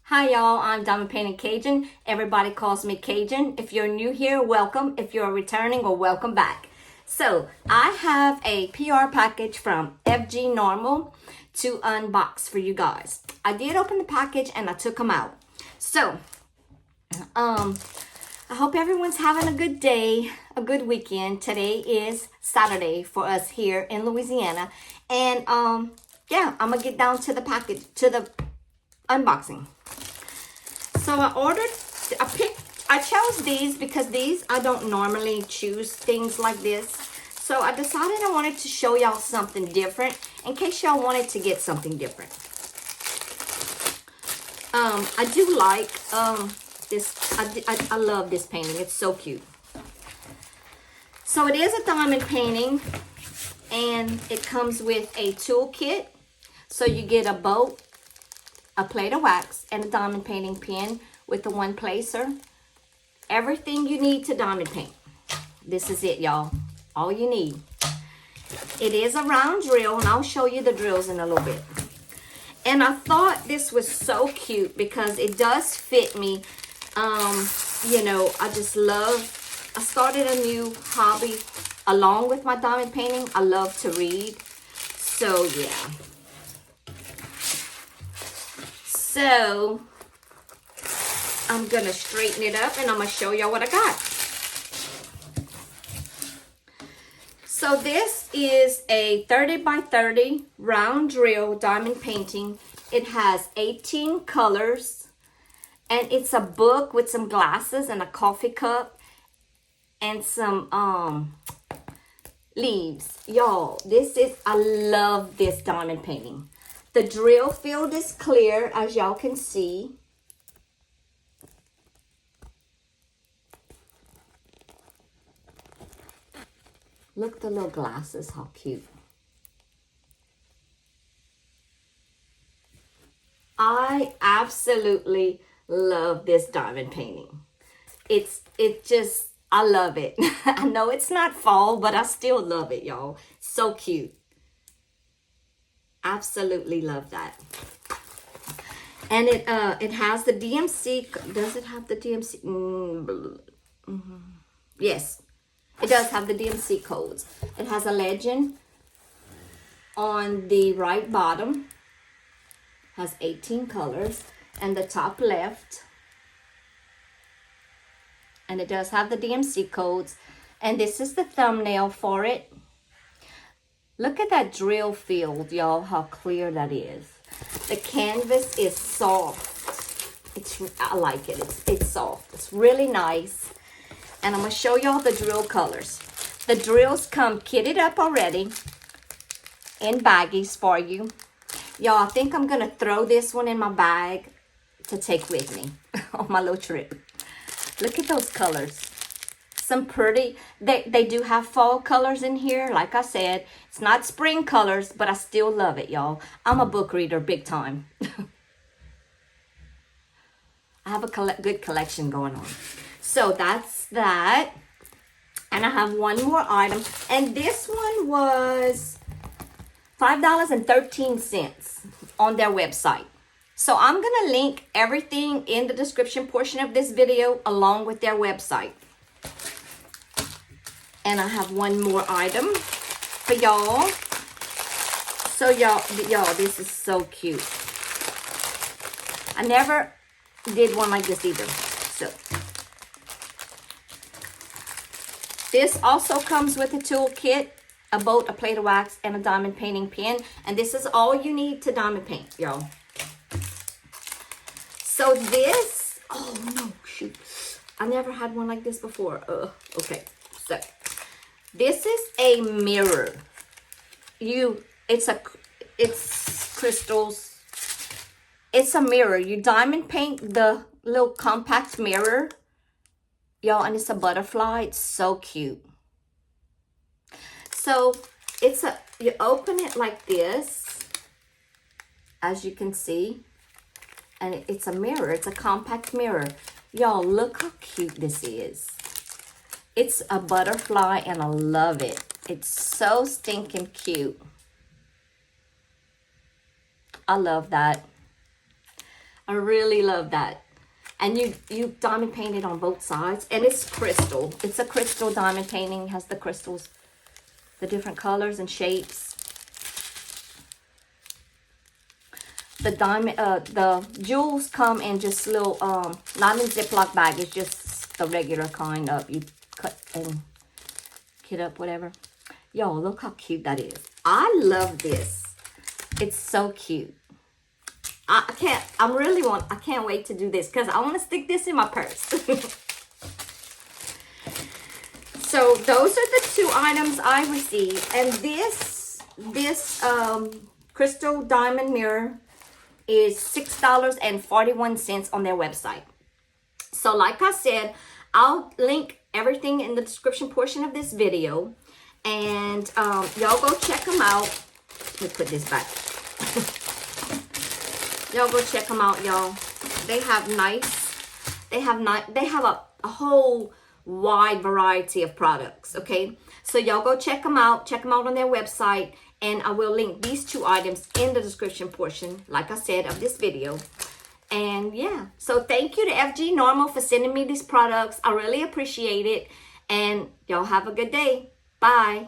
Hi y'all, I'm Diamond Painting Cajun. Everybody calls me Cajun. If you're new here, welcome. If you're returning, or welcome back. So I have a PR package from FG Normal to unbox for you guys. I did open the package and I took them out. So I hope everyone's having a good day, a good weekend. Today is Saturday for us here in Louisiana. And yeah, I'm gonna get down to the package, to the unboxing. So I chose these because I don't normally choose things like this. So I decided I wanted to show y'all something different in case y'all wanted to get something different. I do like this. I love this painting. It's so cute. So it is a diamond painting and it comes with a toolkit. So you get a boat, a plate of wax, and a diamond painting pen with the one placer. Everything you need to diamond paint. This is it, y'all. All you need. It is a round drill, and I'll show you the drills in a little bit. And I thought this was so cute because it does fit me. You know, I started a new hobby along with my diamond painting. I love to read. So, yeah. So, I'm going to straighten it up and I'm going to show y'all what I got. So, this is a 30 by 30 round drill diamond painting. It has 18 colors and it's a book with some glasses and a coffee cup and some leaves. Y'all, I love this diamond painting. The drill field is clear, as y'all can see. Look at the little glasses, how cute. I absolutely love this diamond painting. I love it. I know it's not fall, but I still love it, y'all. So cute. Absolutely love that. And it has the DMC. Does it have the DMC? Yes, it does have the DMC codes. It has a legend on the right bottom. Has 18 colors, and the top left. And it does have the DMC codes. And this is the thumbnail for it. Look at that drill field, y'all, how clear that is. The canvas is soft. I like it. It's soft. It's really nice. And I'm going to show y'all the drill colors. The drills come kitted up already in baggies for you. Y'all, I think I'm going to throw this one in my bag to take with me on my little trip. Look at those colors. Some pretty, they do have fall colors in here. Like I said, it's not spring colors, but I still love it, y'all. I'm a book reader big time. I have a good collection going on. So that's that. And I have one more item. And this one was $5.13 on their website. So I'm going to link everything in the description portion of this video along with their website. And I have one more item for y'all. So y'all, this is so cute. I never did one like this either. So this also comes with a toolkit, a boat, a plate of wax, and a diamond painting pen. And this is all you need to diamond paint, y'all. So this, oh no, shoot. I never had one like this before. Okay, so this is a mirror. It's crystals. It's a mirror. You diamond paint the little compact mirror. Y'all, and it's a butterfly. It's so cute. So you open it like this, as you can see. And it's a mirror. It's a compact mirror. Y'all, look how cute this is. It's a butterfly and I love it. It's so stinking cute. I love that. I really love that. And you diamond painted on both sides. And it's crystal. It's a crystal diamond painting. Has the crystals, the different colors and shapes. The diamond, the jewels come in just little, not in Ziploc bag. It's just the regular kind of, you cut and kit up, whatever. Y'all, look how cute that is. I love this. It's so cute. I can't wait to do this because I want to stick this in my purse. So those are the 2 items I received. And this crystal diamond mirror is $6.41 on their website. So like I said, I'll link everything in the description portion of this video. And y'all go check them out. Let me put this back. Y'all go check them out, y'all. They have a whole wide variety of products, okay? So y'all go check them out. Check them out on their website. And I will link these 2 items in the description portion, like I said, of this video. And yeah, so thank you to FG Normal for sending me these products. I really appreciate it. And y'all have a good day. Bye.